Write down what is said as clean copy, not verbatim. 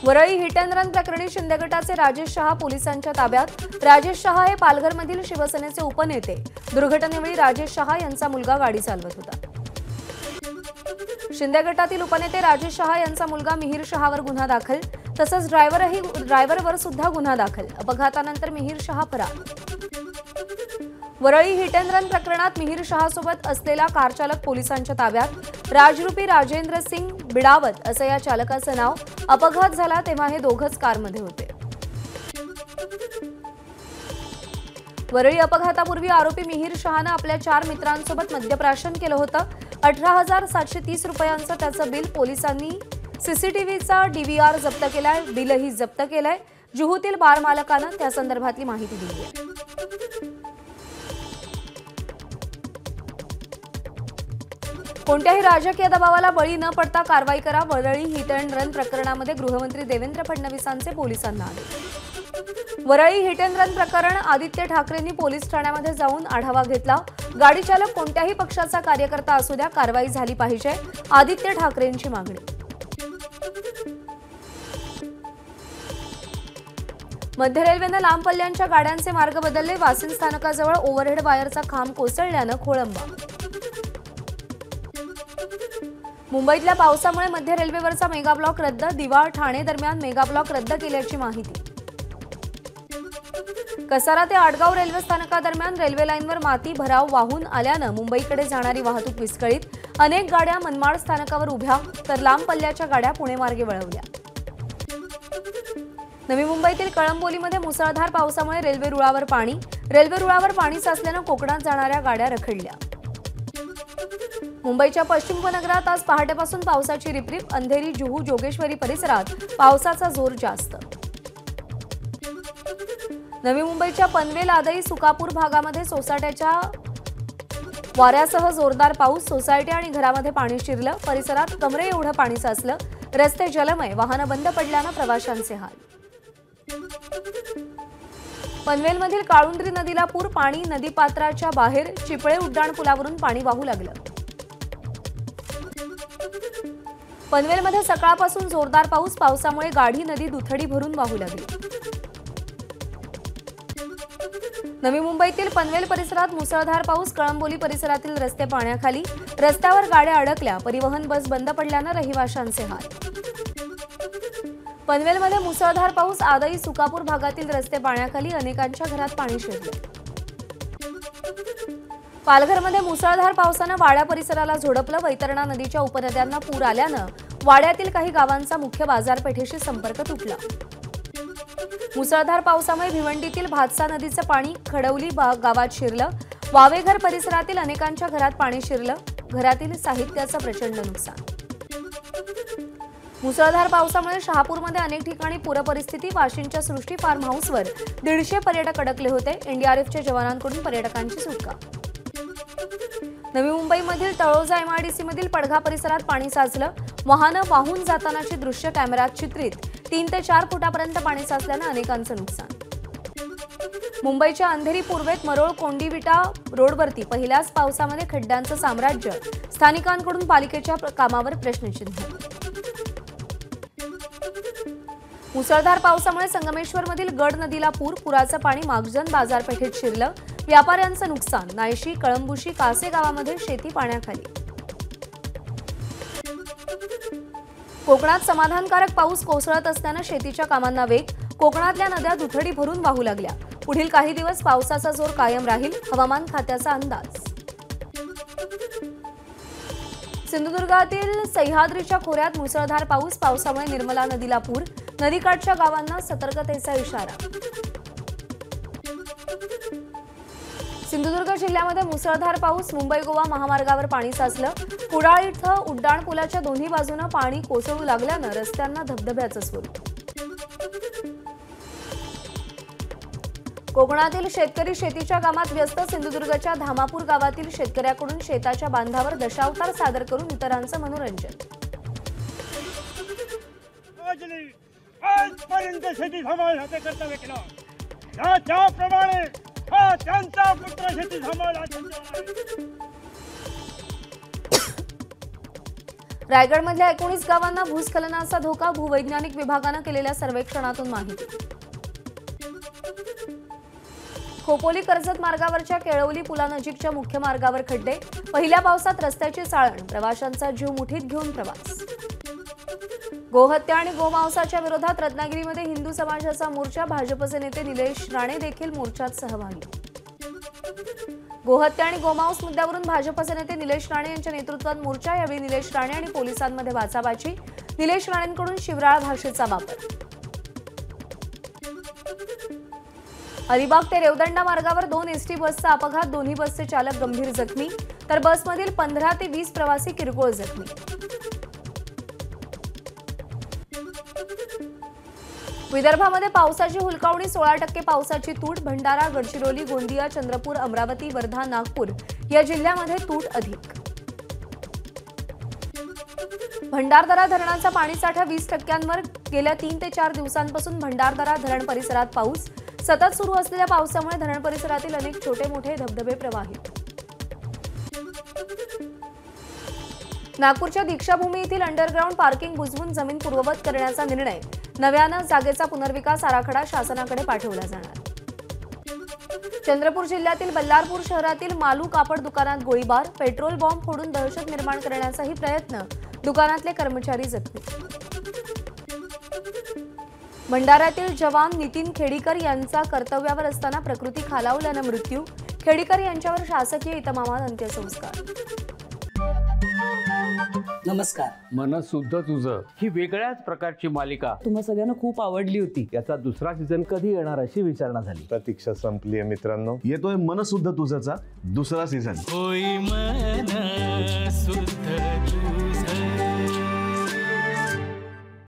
Worli hit and run प्रकरणी शिंदे गटाचे राजेश शहा पोलिसांच्या ताब्यात। राजेश शहा हे पालघरमधील शिवसेनेचे उपनेते। दुर्घटनेवेळी राजेश शहा यांचा मुलगा गाडी चालवत होता। शिंदे गटातील उपनेते राजेश शहा यांचा मुलगा मिहिर शहावर गुन्हा दाखल, तसंच ड्रायव्हरवर सुद्धा गुन्हा दाखल। अपघातानंतर मिहिर शहा फरार। वरळी हिट अँड रन प्रकरणात मिहिर शहासोबत असलेला कार चालक पोलिसांच्या ताब्यात। राजरूपी राजेंद्र सिंग बिडावत असं या चालकाचं नाव। अपघात झाला तेव्हा हे दोघंच कारमध्ये होते। वरळी अपघातापूर्वी आरोपी मिहिर शहानं आपल्या 4 मित्रांसोबत मद्यप्राशन केलं होतं। 18,730 रुपयांचं त्याचं बिल पोलिसांनी सीसीटीव्हीचा डीव्हीआर जप्त केलाय। बिलही जप्त केलंय। जुहूतील बार मालकानं त्या संदर्भातली माहिती दिली आहे। कोणत्याही राजकीय दबावाला बळी न पडता कारवाई करा। वरळी हिट अँड रन प्रकरणामध्ये गृहमंत्री देवेंद्र फडणवीसांचे पोलिसांना आदेश। वरळी हिट अँड रन प्रकरण आदित्य ठाकरेंनी पोलीस ठाण्यामध्ये जाऊन आढावा घेतला। गाडी चालक कोणत्याही पक्षाचा कार्यकर्ता असू द्या, कारवाई झाली पाहिजे, आदित्य ठाकरेंची मागणी। मध्य रेल्वेनं लांब पल्ल्यांच्या गाड्यांचे मार्ग बदलले। वासिन स्थानकाजवळ ओव्हरहेड वायरचा खांब कोसळल्यानं खोळंबा। मुंबईतल्या पावसामुळे मध्य रेल्वेवरचा मेगा ब्लॉक रद्द। दिवाळ ठाणे दरम्यान मेगा ब्लॉक रद्द केल्याची माहिती। कसारा ते आडगाव रेल्वे स्थानकादरम्यान रेल्वे लाईनवर माती भराव वाहून आल्यानं मुंबईकडे जाणारी वाहतूक विस्कळीत। अनेक गाड्या मनमाड स्थानकावर उभ्या, तर लांब पल्ल्याच्या गाड्या पुणे मार्गे वळवल्या। नवी मुंबईतील कळंबोलीमध्ये मुसळधार पावसामुळे रेल्वे रुळावर पाणी। रेल्वे रुळावर पाणी साचल्यानं कोकणात जाणाऱ्या गाड्या रखडल्या। मुंबईच्या पश्चिम उपनगरात आज पहाटेपासून पावसाची रिपरिप। अंधेरी, जुहू, जोगेश्वरी परिसरात पावसाचा जोर जास्त। नवी मुंबईच्या पनवेल, आदई, सुकापूर भागामध्ये सोसाट्याच्या वाऱ्यासह जोरदार पाऊस। सोसायटी आणि घरामध्ये पाणी शिरलं। परिसरात कमरे एवढं पाणी साचलं। रस्ते जलमय, वाहनं बंद पडल्यानं प्रवाशांचे हाल। पनवेलमधील काळुंद्री नदीला पूर। पाणी नदीपात्राच्या बाहेर। चिपळे उड्डाणपुलावरून पाणी वाहू लागलं। पनवेलमध्ये सकाळपासून जोरदार पाऊस। पावसामुळे गाढी नदी दुथडी भरून वाहू लागली। नवी मुंबईतील पनवेल परिसरात मुसळधार पाऊस। कळंबोली परिसरातील रस्ते पाण्याखाली। रस्त्यावर गाड्या अडकल्या। परिवहन बस बंद पडल्यानं रहिवाशांचे हाल। पनवेलमध्ये मुसळधार पाऊस। आदई, सुकापूर भागातील रस्ते पाण्याखाली। अनेकांच्या घरात पाणी शिरलं। पालघरमध्ये मुसळधार पावसानं वाड्या परिसराला झोडपलं। वैतरणा नदीच्या उपनद्यांना पूर आल्यानं वाड्यातील काही गावांचा मुख्य बाजारपेठेशी संपर्क तुटला। मुसळधार पावसामुळे भिवंडीतील भातसा नदीचं पाणी खडवली गावात शिरलं। वावेघर परिसरातील अनेकांच्या घरात पाणी शिरलं। घरातील साहित्याचं प्रचंड नुकसान। मुसळधार पावसामुळे शहापूरमध्ये अनेक ठिकाणी पूरपरिस्थिती। वाशिंच्या सृष्टी फार्म हाऊसवर 150 पर्यटक अडकले होते। एनडीआरएफच्या जवानांकडून पर्यटकांची सुटका। नवी मुंबईमधील तळोजा एमआयडीसीमधील पडघा परिसरात पाणी साचलं। वाहनं वाहून जातानाची दृश्य कॅमेऱ्यात चित्रित। 3 ते 4 फुटापर्यंत पाणी साचल्यानं अनेकांचं नुकसान। मुंबईच्या अंधेरी पूर्वेत मरोळ कोंडीविटा रोडवरती पहिल्याच पावसामध्ये खड्ड्यांचं साम्राज्य। स्थानिकांकडून पालिकेच्या कामावर प्रश्नचिन्ह। मुसळधार पावसामुळे संगमेश्वरमधील गड नदीला पूर। पुराचं पाणी मागजन बाजारपेठेत शिरलं। व्यापाऱ्यांचं नुकसान। नायशी, कळंबुशी, कासे गावामध्ये शेती पाण्याखाली। कोकणात समाधानकारक पाऊस कोसळत असल्यानं शेतीच्या कामांना वेग। कोकणातल्या नद्या दुथडी भरून वाहू लागल्या। पुढील काही दिवस पावसाचा जोर कायम राहील, हवामान खात्याचा अंदाज। सिंधुदुर्गातील सह्याद्रीच्या खोऱ्यात मुसळधार पाऊस। पावसामुळे निर्मला नदीला पूर। नदीकाठच्या गावांना सतर्कतेचा इशारा। सिंधुदुर्ग जिल्ह्यामध्ये मुसळधार पाऊस। मुंबई गोवा महामार्गावर पाणी साचलं। कुडाळ इथं उड्डाणपुलाच्या दोन्ही बाजूनं पाणी कोसळू लागल्यानं रस्त्यांना धबधब्याचं स्वरूप। कोकणातील शेतकरी शेतीच्या कामात व्यस्त। सिंधुदुर्गच्या धामापूर गावातील शेतकऱ्याकडून शेताच्या बांधावर दशावतार सादर करून इतरांचं मनोरंजन। आजपर्यंत शेती सांभाळण्याचे कर्तव्य केलं। त्याप्रमाणे हा त्यांचा पुत्र शेती सांभाळला। रायगडमधल्या 19 गावांना भूस्खलनाचा धोका, भूवैज्ञानिक विभागानं केलेल्या सर्वेक्षणातून माहिती. खोपोली कर्जत मार्गावरच्या केळवली पुलानजीकच्या मुख्य मार्गावर खड्डे, पहिल्या पावसात रस्त्याची चाळण, प्रवाशांचा जीव मुठीत घेऊन प्रवास. गोहत्या आणि गोमांसाच्या विरोधात रत्नागिरीमध्ये हिंदू समाजाचा मोर्चा, भाजपचे नेते निलेश राणे देखील मोर्चात सहभागी. गोहत्या आणि गोमांस मुद्द्यावरून भाजपचे नेते निलेश राणे यांच्या नेतृत्वात मोर्चा, यावेळी निलेश राणे आणि पोलिसांमध्ये बाचाबाची, निलेश राणेंकडून शिवराळ भाषेचा वापर. अलिबाग ते रेवदंडा मार्गावर 2 एसटी बसचा अपघात, दोन्ही बसचे चालक गंभीर जखमी, तर बसमधील 15 ते 20 प्रवासी किरकोळ जखमी. विदर्भामध्ये पावसाची हुलकावणी, 16% पावसाची तूट, भंडारा, गडचिरोली, गोंदिया, चंद्रपूर, अमरावती, वर्धा, नागपूर या जिल्ह्यामध्ये तूट अधिक. भंडारदरा धरणाचा पाणीसाठा 20%वर, गेल्या 3 ते 4 दिवसांपासून भंडारदरा धरण परिसरात पाऊस, सतत सुरू असलेल्या पावसामुळे धरण परिसरातील अनेक छोटे मोठे धबधबे प्रवाहित. नागपूरच्या दीक्षाभूमी येथील अंडरग्राऊंड पार्किंग बुजवून जमीन पूर्ववत करण्याचा निर्णय, नव्यानं जागेचा पुनर्विकास आराखडा शासनाकडे पाठवला जाणार. चंद्रपूर जिल्ह्यातील बल्लारपूर शहरातील मालू कापड दुकानात गोळीबार, पेट्रोल बॉम्ब फोडून दहशत निर्माण करण्याचाही प्रयत्न, दुकानातले कर्मचारी जखमी. भंडाऱ्यातील जवान नितीन खेडीकर यांचा कर्तव्यावर असताना प्रकृती खालावल्यानं मृत्यू, खेडीकर यांच्यावर शासकीय इतमामात अंत्यसंस्कार. नमस्कार. मन सुद्धा तुझं ही वेगळ्याच प्रकारची मालिका तुम्हा सगळ्यांना खूप आवडली होती. याचा दुसरा सीझन कधी येणार अशी विचारणा झाली. प्रतीक्षा संपली आहे मित्रांनो. येतोय मन सुद्धा तुझाचा दुसरा सीझन. होई मन सुद्धा तुझं.